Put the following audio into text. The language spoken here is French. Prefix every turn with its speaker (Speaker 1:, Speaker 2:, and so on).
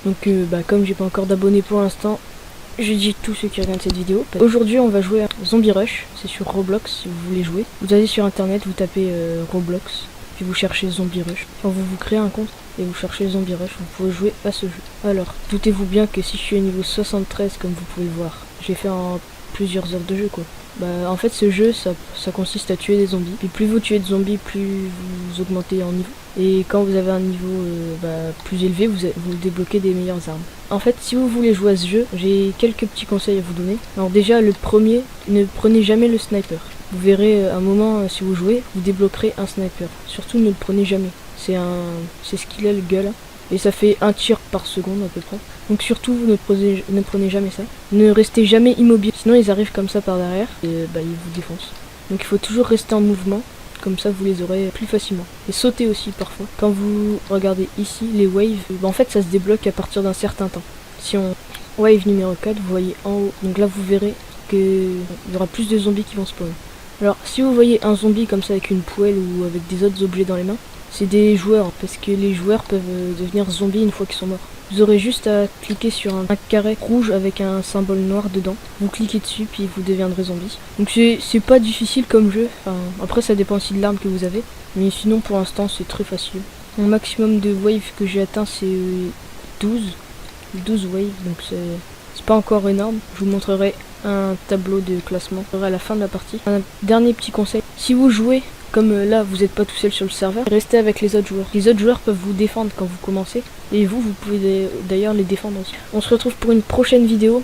Speaker 1: Donc comme j'ai pas encore d'abonnés pour l'instant, je dis tous ceux qui regardent cette vidéo. Aujourd'hui on va jouer à Zombie Rush, c'est sur Roblox si vous voulez jouer. Vous allez sur internet, vous tapez Roblox, puis vous cherchez Zombie Rush. Enfin vous créez un compte et vous cherchez Zombie Rush, vous pouvez jouer à ce jeu. Alors, doutez-vous bien que si je suis au niveau 73 comme vous pouvez le voir, j'ai fait en plusieurs heures de jeu quoi. En fait ce jeu ça consiste à tuer des zombies. Puis plus vous tuez de zombies, plus vous augmentez en niveau. Et quand vous avez un niveau plus élevé, vous débloquez des meilleures armes. En fait si vous voulez jouer à ce jeu, j'ai quelques petits conseils à vous donner. Alors déjà le premier, ne prenez jamais le sniper. Vous verrez à un moment si vous jouez, vous débloquerez un sniper. Surtout ne le prenez jamais. C'est ce qu'il a le gars là. Et ça fait un tir par seconde à peu près. Donc surtout ne prenez jamais ça. Ne restez jamais immobile, sinon ils arrivent comme ça par derrière et ils vous défoncent. Donc il faut toujours rester en mouvement, comme ça vous les aurez plus facilement. Et sauter aussi parfois. Quand vous regardez ici les waves, en fait ça se débloque à partir d'un certain temps. Si on wave numéro 4, vous voyez en haut. Donc là vous verrez qu'il y aura plus de zombies qui vont spawn. Alors si vous voyez un zombie comme ça avec une poêle ou avec des autres objets dans les mains, c'est des joueurs, parce que les joueurs peuvent devenir zombies une fois qu'ils sont morts. Vous aurez juste à cliquer sur un carré rouge avec un symbole noir dedans. Vous cliquez dessus, puis vous deviendrez zombie. Donc c'est pas difficile comme jeu. Enfin, après ça dépend aussi de l'arme que vous avez. Mais sinon pour l'instant c'est très facile. Mon maximum de waves que j'ai atteint c'est 12 waves, donc c'est pas encore énorme. Je vous montrerai un tableau de classement à la fin de la partie. Un dernier petit conseil, si vous jouez comme là vous n'êtes pas tout seul sur le serveur, restez avec les autres joueurs. Les autres joueurs peuvent vous défendre quand vous commencez, et vous pouvez d'ailleurs les défendre aussi. On se retrouve pour une prochaine vidéo.